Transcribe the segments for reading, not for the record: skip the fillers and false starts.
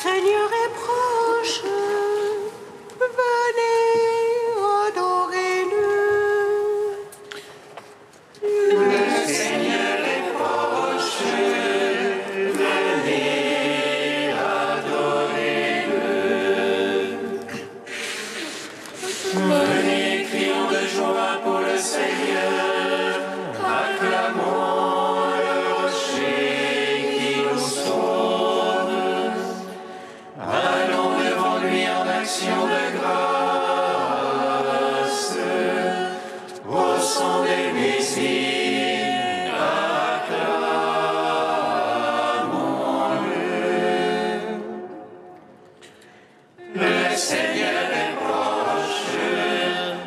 Seigneur est proche. Venez, adorez-le. Le Seigneur est proche. Venez, adorez-le. Venez, crions de joie pour le Seigneur. Acclamons le rocher qui nous sauve. Allons devant lui en action de grâce. Au son des musiques, acclamons-le. Le Seigneur est proche.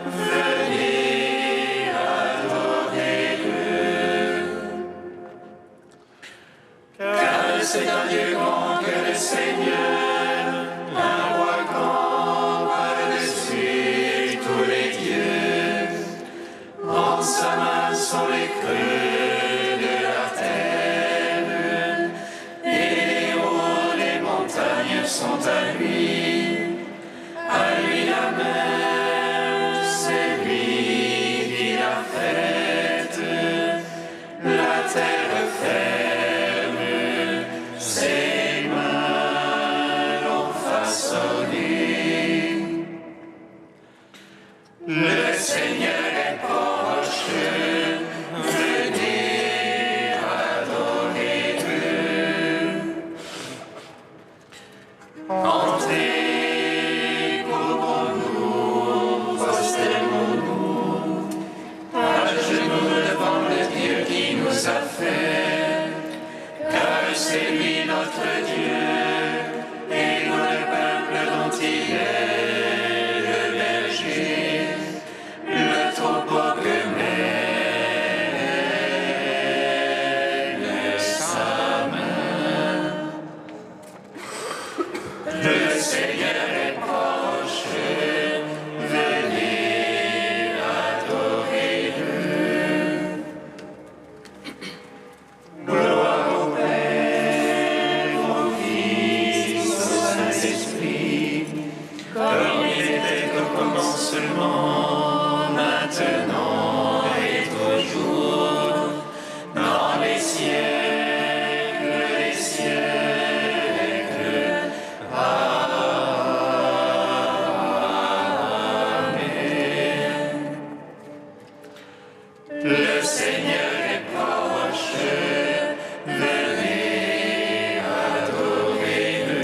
Venez, adorez-le. Car c'est un Dieu grand que le Seigneur, un roi grand par-dessus tous les dieux. En sa main sont les creux de la terre, et les hauts des montagnes sont à lui. À lui la main, c'est lui qui l'a faite. La terre ferme, ses mains l'ont façonné. Le Seigneur est proche, venez, adorez-le. Entrez, courbons-nous, prosternons-nous, à genoux devant le Dieu qui nous a fait, car c'est lui notre Dieu, et nous le peuple dont il est le berger, le troupeau que mène sa main. Le Seigneur est proche, venez, adorez-le. Gloire au Père, au Fils, au Saint-Esprit, comme il était au commencement, maintenant et toujours, dans les siècles des siècles. Amen. Le Seigneur est proche, venez, adorez-le.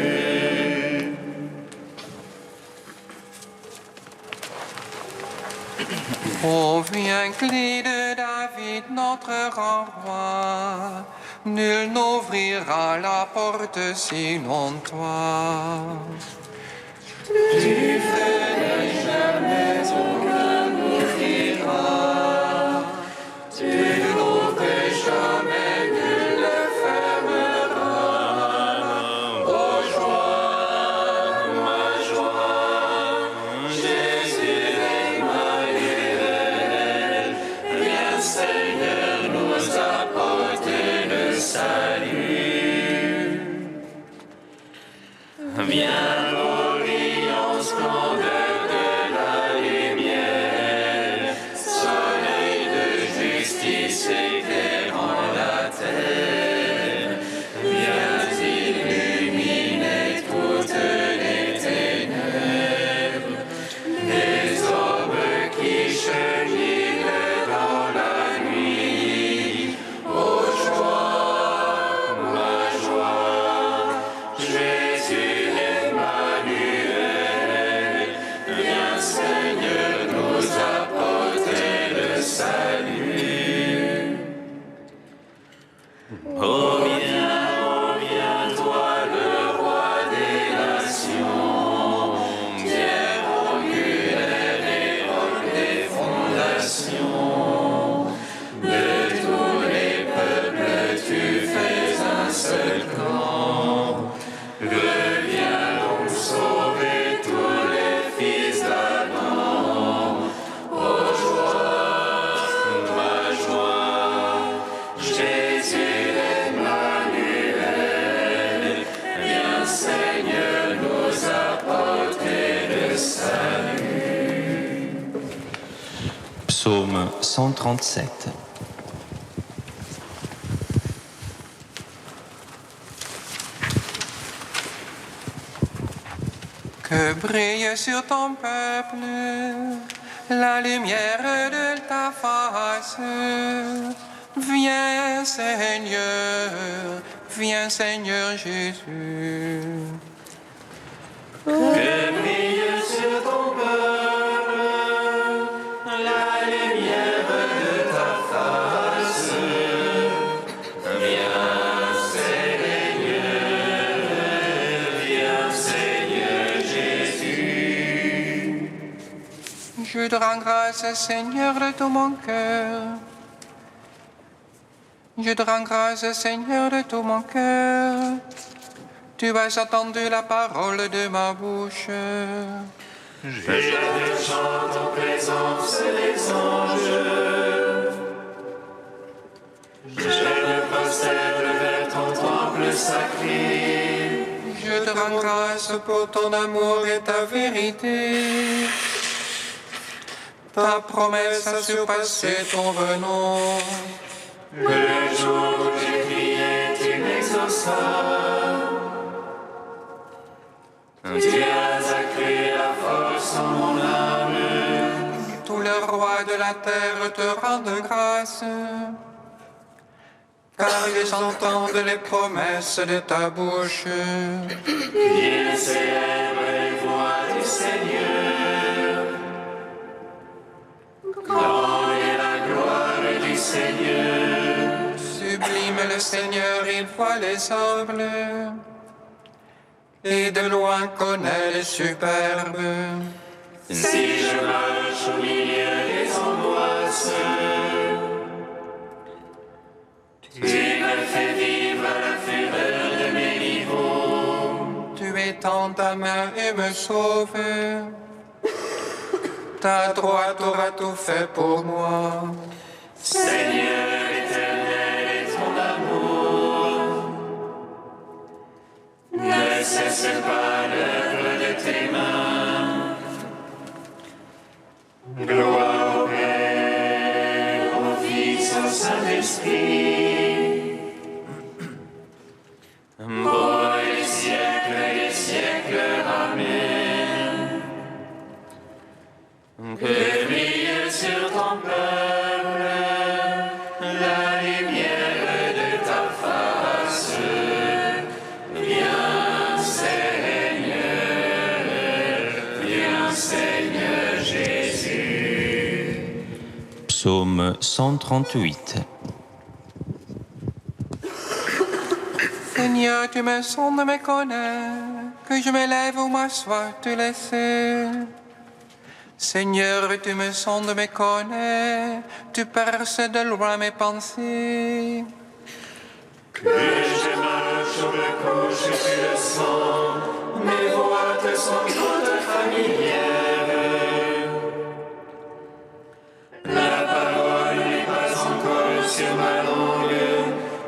Ô viens, clé de David, notre grand roi, nul n'ouvrira la porte sinon toi. Tu ferais jamais aucun n'ouvrira, tu n'ouvres jamais, nul ne fermera. Ô joie, ma joie, Jésus Emmanuel, viens Seigneur nous apporter le salut. Viens l'Orient, splendeur de la lumière, soleil de justice éclairant la terre. Viens illuminer toutes les ténèbres, les hommes qui cheminent dans la nuit. Ô joie, ma joie, Jésus Emmanuel. 137. Que brille sur ton peuple la lumière de ta face. Viens Seigneur Jésus. Que brille sur ton peuple la lumière de ta face. Viens Seigneur Jésus. Je te rends grâce, Seigneur, de tout mon cœur. Je te rends grâce, Seigneur, de tout mon cœur. Tu as attendu la parole de ma bouche. Je te chante en présence des anges. Je me prosterne vers ton temple sacré. Je te rends grâce pour ton amour et ta vérité. Ta promesse a surpassé ton venin. Le jour où j'ai crié, tu m'exauças. Tu as accru la force en mon âme. Tous les rois de la terre te rendent grâce, car ils entendent les promesses de ta bouche. Ils célèbrent les voies du Seigneur. Grande est la gloire du Seigneur. Sublime le Seigneur, il voit les humbles, et de loin connaît les superbes. Si je marche au milieu des angoisses, tu me fais vivre à la fureur de mes niveaux. Tu étends ta main et me sauves. Ta droite aura tout fait pour moi. Seigneur éternel et ton amour ne cesse pas l'œuvre de tes mains. Gloire au Père, au Fils, au Saint-Esprit, pour les siècles et les siècles. Amen. Que brille sur ton peuple la lumière de ta face. Viens Seigneur Jésus. Psaume 138. Seigneur, tu me sondes, me connais, que je me lève ou m'assois, tu le sais. Seigneur, tu me sondes, me connais, tu perces de loin mes pensées. Que je marche ou me couche, tu le sens, mes voix te sont toutes familières. La parole n'est pas encore sur ma langue,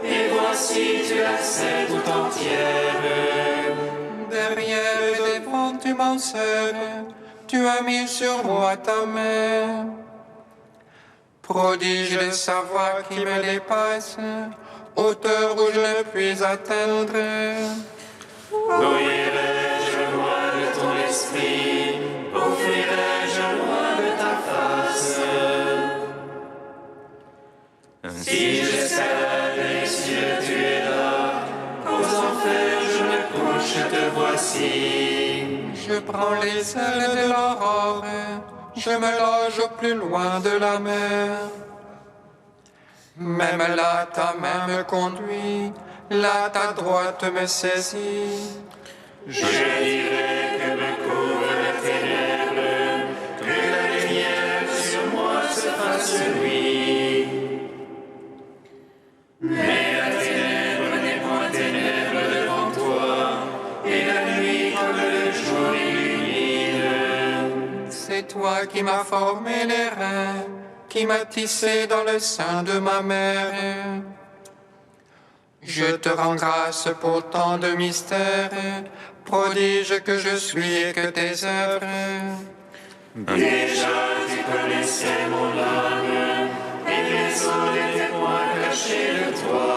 et voici tu la sais tout entière. Derrière et devant, tu m'en sers, tu as mis sur moi ta main. Prodige de savoir qui me dépasse, hauteur où je ne puis atteindre. Ouïrai-je loin de ton esprit, offrirai-je loin de ta face. Si je scalade les cieux, tu es là, aux enfers je me couche, te voici. Je prends les ailes de l'aurore, je me loge au plus loin de la mer. Même là, ta main me conduit, là, ta droite me saisit. Je dirai que me couvre la ténèbre, que la lumière sur moi se fasse nuit. Mais la ténèbre n'est point ténèbre devant toi, et la nuit comme le jour illumine. C'est toi qui m'as formé les reins, qui m'as tissé dans le sein de ma mère. Je te rends grâce pour tant de mystères, prodige que je suis et que tes œuvres. Déjà tu connaissais mon âme, eaux n'étaient point cachées de toi.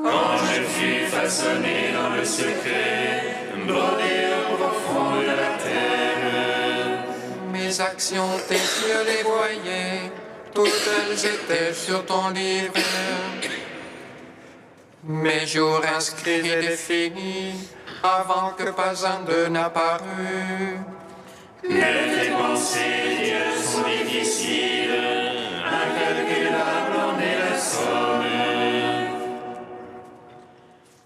Quand je fus façonné dans le secret, brodé au profond de la terre, Mes actions, tes yeux les voyaient, toutes elles étaient sur ton livre. Mes jours inscrits et définis, avant que pas un d'eux n'apparût. mais tes pensées, Dieu, sont difficiles, incalculables en est la somme.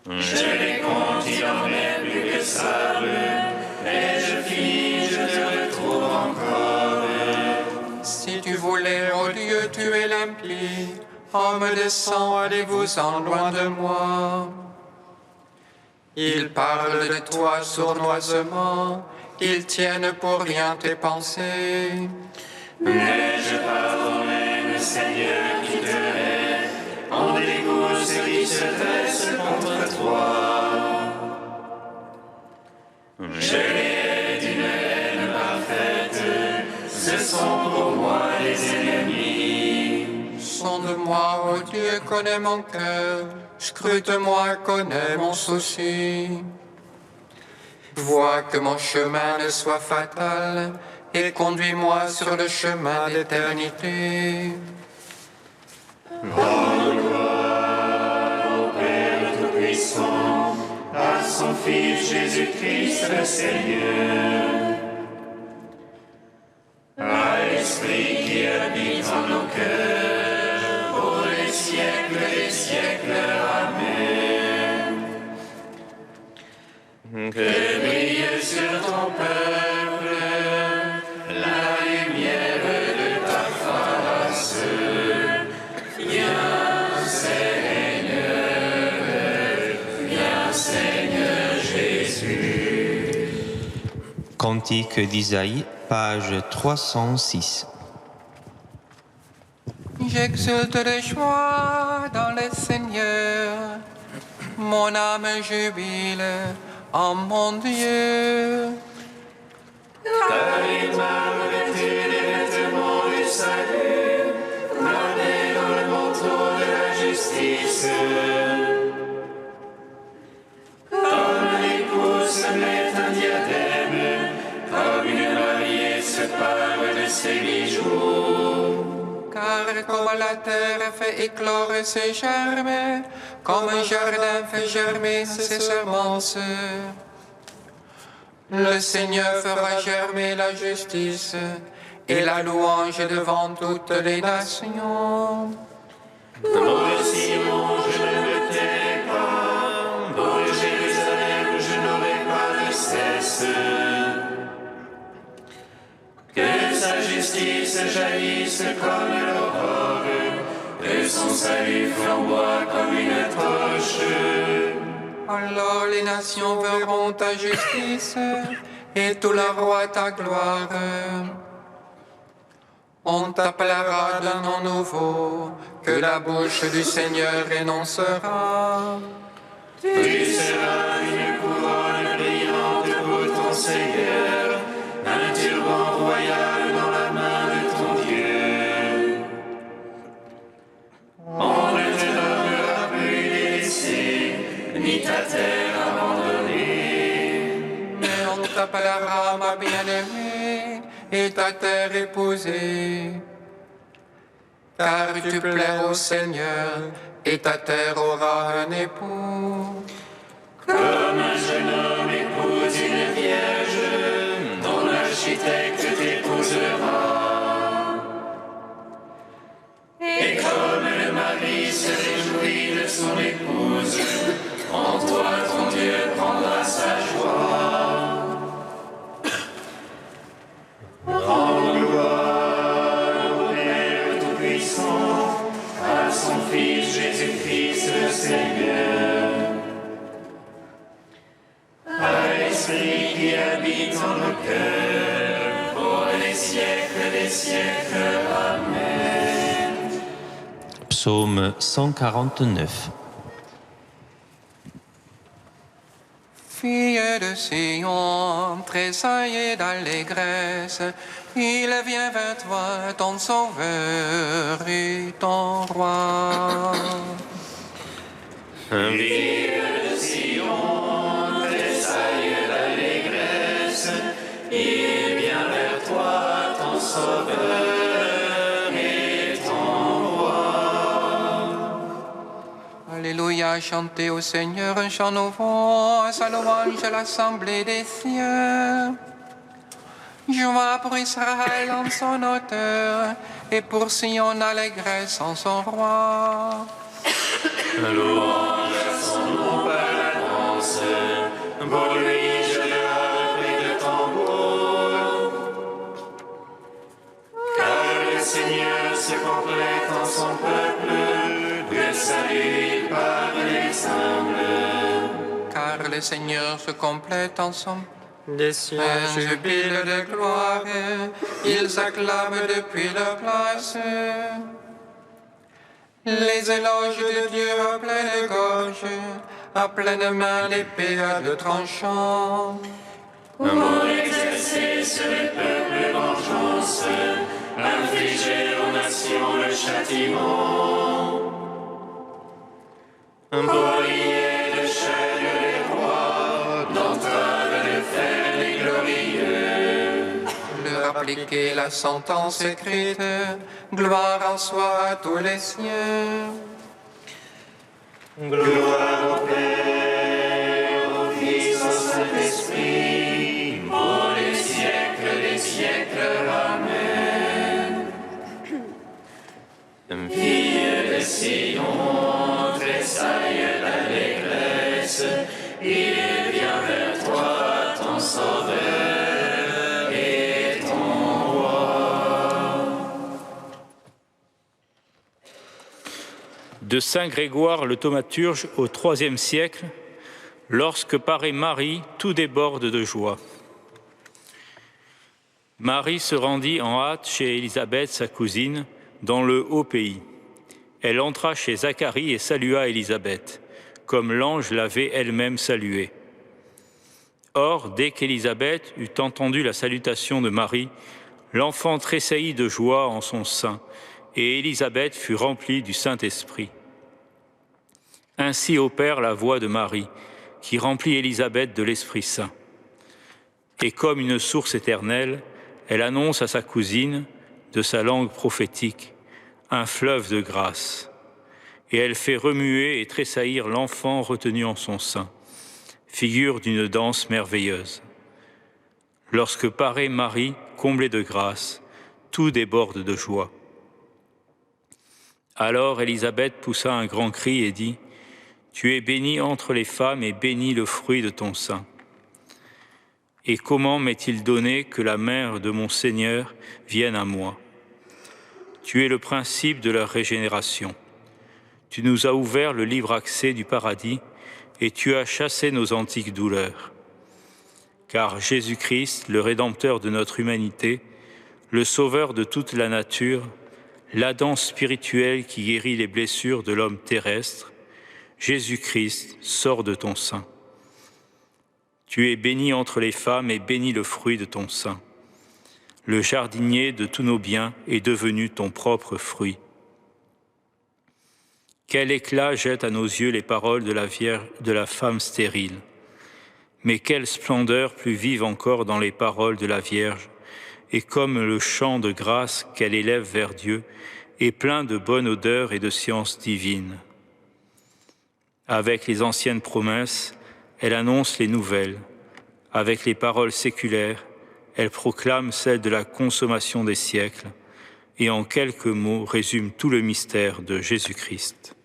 Je les compte, il en est plus que sable, et je finis, je te retrouve encore. Si tu voulais, ô Dieu, tuer l'impie, homme de sang, allez-vous-en loin de moi. Ils parlent de toi sournoisement, ils tiennent pour rien tes pensées. Mais je pardonne le Seigneur qui te hait, en dégoût ceux qui se dressent contre toi. Je les hais d'une haine parfaite, ce sont pour moi les ennemis. Sonde-moi, ô Dieu, connais mon cœur, scrute-moi, connais mon souci. Vois que mon chemin ne soit fatal, et conduis-moi sur le chemin d'éternité. Tout-Puissant, à son Fils Jésus-Christ le Seigneur, à l'Esprit qui habite en nos cœurs, pour les siècles des siècles. Amen. Que brille sur ton peuple la lumière de ta face. Viens, Seigneur Jésus. Cantique d'Isaïe, page 306. J'exulte de joie dans le Seigneur, mon âme jubile en mon Dieu. Car il m'a revêtu des vêtements du salut, donné dans le manteau de la justice. Comme l'époux se met un diadème, comme une mariée se parle de ses bijoux. Car comme la terre fait éclore ses germes, comme un jardin fait germer ses semences, le Seigneur fera germer la justice et la louange devant toutes les nations. Ô Sion, je ne me tais pas, ô Jérusalem, je n'aurai pas de cesse. Que sa justice jaillisse comme l'aurore, que son salut flamboie comme une torche. Alors les nations verront ta justice et tout le roi ta gloire. On t'appellera d'un nom nouveau que la bouche du Seigneur énoncera. Tu seras une couronne brillante pour ton Seigneur, un turban royal dans la main de ton Dieu. On ne te donnera plus délaissé, ni ta terre abandonnée. Mais on t'appellera ma bien-aimée et ta terre épousée. Car tu plais au Seigneur et ta terre aura un époux. Comme un jeune homme épouse une vierge, ton architecte t'épousera. Et comme le mari se réjouit de son épouse, en toi ton Dieu prendra sa joie. Rends gloire au Père Tout-Puissant, à son Fils Jésus-Christ le Seigneur, à l'Esprit qui habite en nos cœurs, pour les siècles des siècles. Amen. Psaume 149. Fille de Sion, tressaillée d'allégresse, il vient vers toi, ton sauveur et ton roi. Fille de Sion, tressaillée d'allégresse, il vient vers toi, ton sauveur et ton roi. Alléluia, chantez au Seigneur un chant nouveau, à sa louange à l'assemblée des cieux. Joie pour Israël en son auteur, et pour Sion allégresse en son roi. Louange à son nom par la danse, pour lui je le harpe de tambour. Car le Seigneur se complète en son peuple, le salut il parle les humbles. Car le Seigneur se complète en son Des cieux un jubile de gloire, ils acclament depuis leur place. Les éloges de Dieu à pleine gorge, à pleine main l'épée à deux tranchants. Pour exercer sur les peuples vengeance, infliger aux nations le châtiment. Pour lier de chaîne les rois, d'entrave de fer les glorieux. Leur appliquer la sentence écrite, gloire en soi à tous les siens. Gloire au Père, au Fils, au Saint-Esprit, pour les siècles des siècles. Amen. Fille de Sion, tressaille d'allégresse, il vient vers toi, ton sauveur et ton roi. De saint Grégoire le thaumaturge au IIIe siècle, lorsque paraît Marie, tout déborde de joie. Marie se rendit en hâte chez Élisabeth, sa cousine, dans le haut pays. Elle entra chez Zacharie et salua Élisabeth, comme l'ange l'avait elle-même saluée. Or, dès qu'Élisabeth eut entendu la salutation de Marie, l'enfant tressaillit de joie en son sein, et Élisabeth fut remplie du Saint-Esprit. Ainsi opère la voix de Marie, qui remplit Élisabeth de l'Esprit Saint. Et comme une source éternelle, elle annonce à sa cousine, de sa langue prophétique, un fleuve de grâce. Et elle fait remuer et tressaillir l'enfant retenu en son sein, figure d'une danse merveilleuse. Lorsque paraît Marie, comblée de grâce, tout déborde de joie. Alors Élisabeth poussa un grand cri et dit : Tu es bénie entre les femmes et béni le fruit de ton sein. Et comment m'est-il donné que la mère de mon Seigneur vienne à moi ? Tu es le principe de la régénération. Tu nous as ouvert le libre accès du paradis et tu as chassé nos antiques douleurs. Car Jésus-Christ, le Rédempteur de notre humanité, le Sauveur de toute la nature, l'Adam spirituel qui guérit les blessures de l'homme terrestre, Jésus-Christ sort de ton sein. Tu es béni entre les femmes et béni le fruit de ton sein. Le jardinier de tous nos biens est devenu ton propre fruit. Quel éclat jettent à nos yeux les paroles de la femme stérile. Mais quelle splendeur plus vive encore dans les paroles de la Vierge, et comme le chant de grâce qu'elle élève vers Dieu, est plein de bonne odeur et de science divine. Avec les anciennes promesses, elle annonce les nouvelles. Avec les paroles séculaires, elle proclame celle de la consommation des siècles et en quelques mots résume tout le mystère de Jésus-Christ.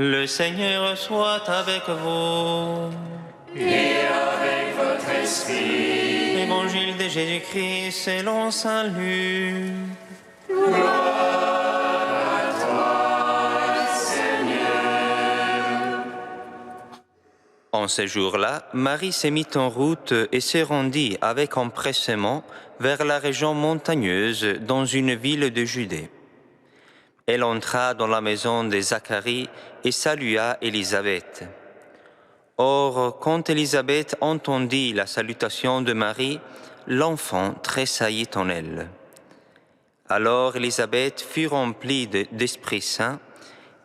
Le Seigneur soit avec vous. Et avec votre esprit. Évangile de Jésus-Christ selon Saint Luc. En ce jour-là, Marie s'est mise en route et se rendit avec empressement vers la région montagneuse dans une ville de Judée. Elle entra dans la maison de Zacharie et salua Élisabeth. Or, quand Élisabeth entendit la salutation de Marie, l'enfant tressaillit en elle. Alors Élisabeth fut remplie d'Esprit Saint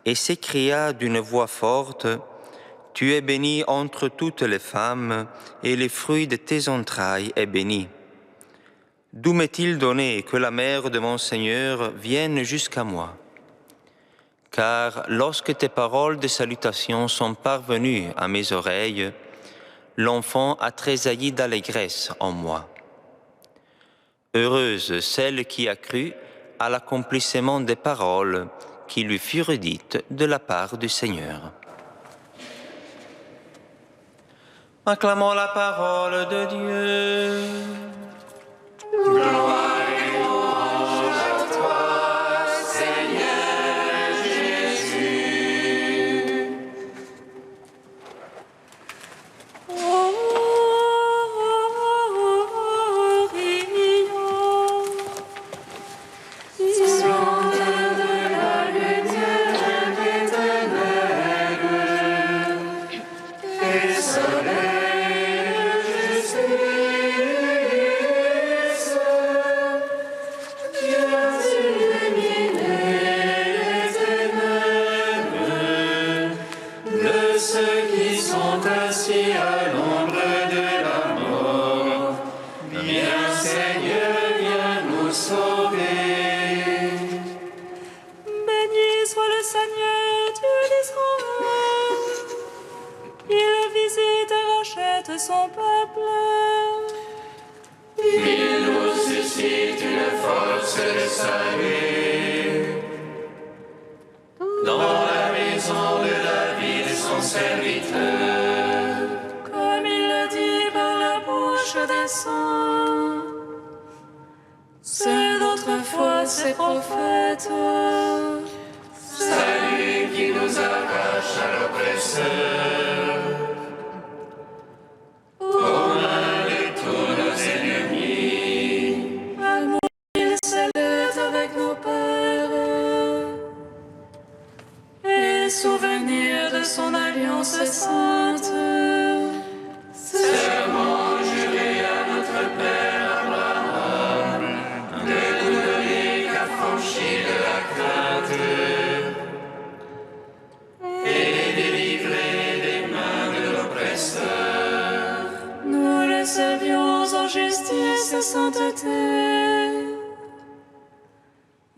et s'écria d'une voix forte, « Tu es bénie entre toutes les femmes, et le fruit de tes entrailles est béni. D'où m'est-il donné que la mère de mon Seigneur vienne jusqu'à moi? Car lorsque tes paroles de salutation sont parvenues à mes oreilles, l'enfant a tressailli d'allégresse en moi. Heureuse celle qui a cru à l'accomplissement des paroles qui lui furent dites de la part du Seigneur. » Acclamons la parole de Dieu. Gloire et louange à toi, Seigneur Jésus. Splendeur de la lumière éternelle, et soleil de justice, tu as illuminé les ténèbres de ceux qui sont assis à l'ombre de la mort. Viens, Seigneur, viens nous sauver. Béni soit le Seigneur, Dieu d'Israël. Il visite et rachète son peuple. Il nous suscite une force de salut. Dans la maison de David, son serviteur. Comme il l'a dit par la bouche des saints. C'est d'autrefois ses prophètes. Salut qui nous arrache à l'oppresseur. Aux mains de tous nos ennemis. Amour, il s'élève avec nos pères. Et souvenir de son alliance sainte. Serment juré à notre Père Abraham, de nous donner qu'affranchis de la crainte et les délivrer des mains de l'oppresseur. Nous le servions en justice et sainteté.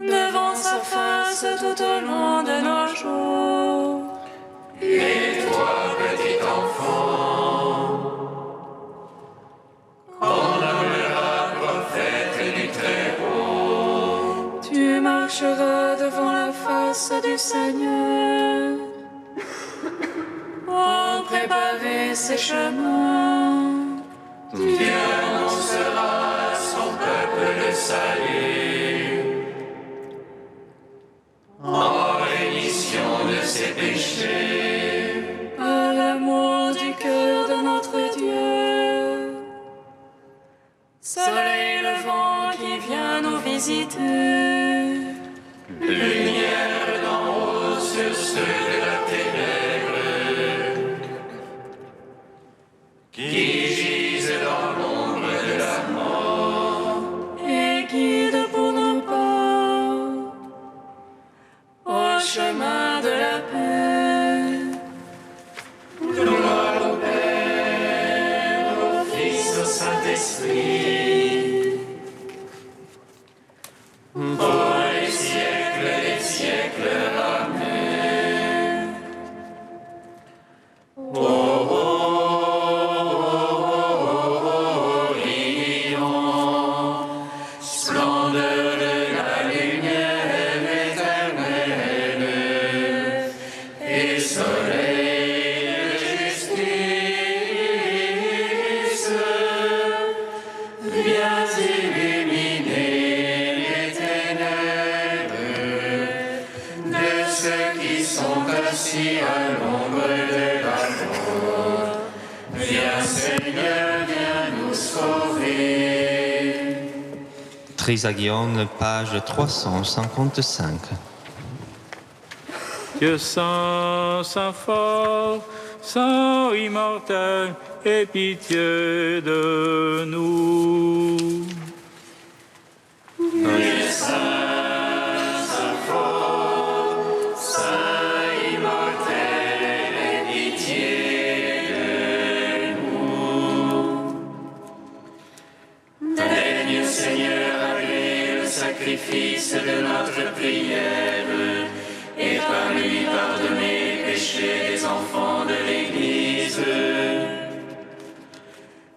Devant sa face tout au long de nos jours. Et toi, petit enfant, on nommera prophète du Très-Haut. Tu marcheras devant la face du Seigneur pour préparer ses chemins. Tu annonceras à son peuple le salut, en rémission de ses péchés. À l'amour du cœur de notre Dieu. Soleil levant qui vient nous visiter. Lumière d'en haut sur ceux de la ténèbre, qui gisent dans l'ombre de la mort. Et guide pour nos pas au chemin de la paix. Gloire au Père, au Fils, au Saint-Esprit, pour les siècles des siècles. Amen. illuminer les ténèbres de ceux qui sont assis à l'ombre de la mort. Viens Seigneur, viens nous sauver. Trisagion, page 355. Dieu saint, saint fort, saint immortel, aie pitié de nous. Dieu saint, saint fort, saint immortel, aie pitié de nous. Daigne Seigneur agréer le sacrifice de notre prière et par lui pardonner les péchés des enfants de l'Église.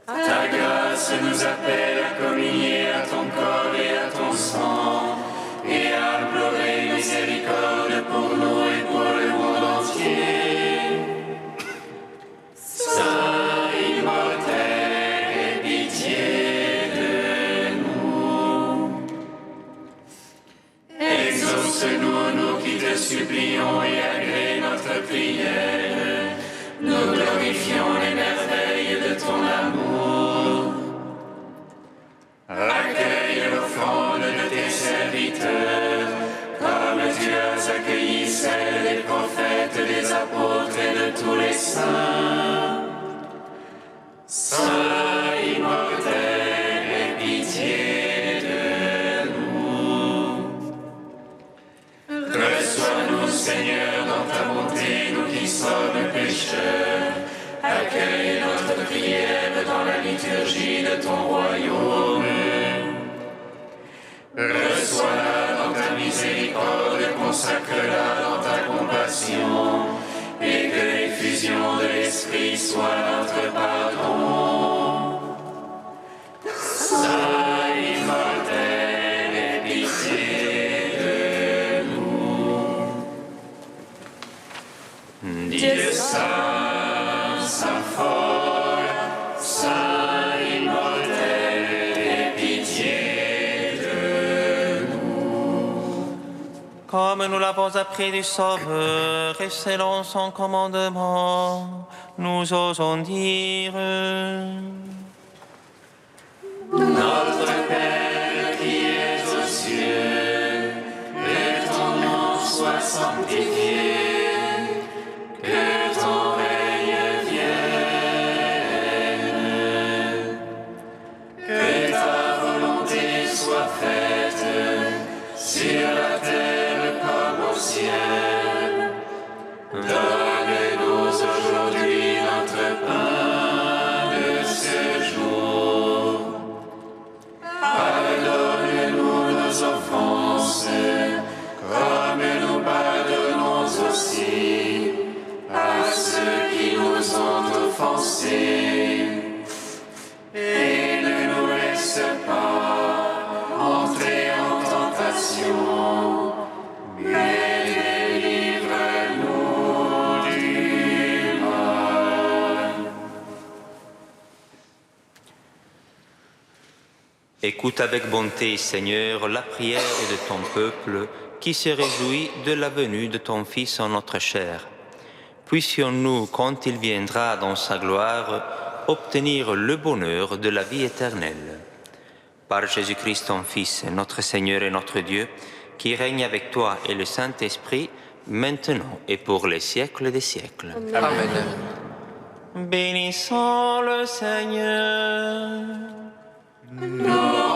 Ta grâce nous appelle à communier à ton corps et à ton sang, et à implorer miséricorde pour nous et pour le monde entier. Saint immortel, aie pitié de nous. Exauce-nous, nous qui te supplions, et agrée notre prière. Nous glorifions les merveilles de ton amour. Accueille l'offrande de tes serviteurs, comme tu as accueilli celle des prophètes, des apôtres et de tous les saints. Saint immortel, aie pitié de nous. Reçois-nous, Seigneur, dans ta bonté, nous qui sommes pécheurs. Accueille notre prière dans la liturgie de ton royaume. Reçois-la dans ta miséricorde, consacre-la dans ta compassion, et que l'effusion de l'Esprit soit notre pardon. Saint immortel, aie pitié de nous. Dieu saint, saint fort, saint immortel, aie pitié de nous. Comme nous l'avons appris du Sauveur et selon son commandement, nous osons dire: Notre Père qui es aux cieux, que ton nom soit sanctifié, que ton règne vienne, que ta volonté soit faite sur la terre comme au ciel. Donne-nous aujourd'hui notre pain de ce jour. Pardonne-nous nos offenses, comme nous pardonnons aussi à ceux qui nous ont offensés. Et ne nous laisse pas entrer en tentation, mais délivre-nous du mal. Écoute avec bonté, Seigneur, la prière de ton peuple qui se réjouit de la venue de ton Fils en notre chair. Puissions-nous, quand il viendra dans sa gloire, obtenir le bonheur de la vie éternelle. Par Jésus-Christ, ton Fils, notre Seigneur et notre Dieu, qui règne avec toi et le Saint-Esprit, maintenant et pour les siècles des siècles. Amen. Bénissons le Seigneur. Nous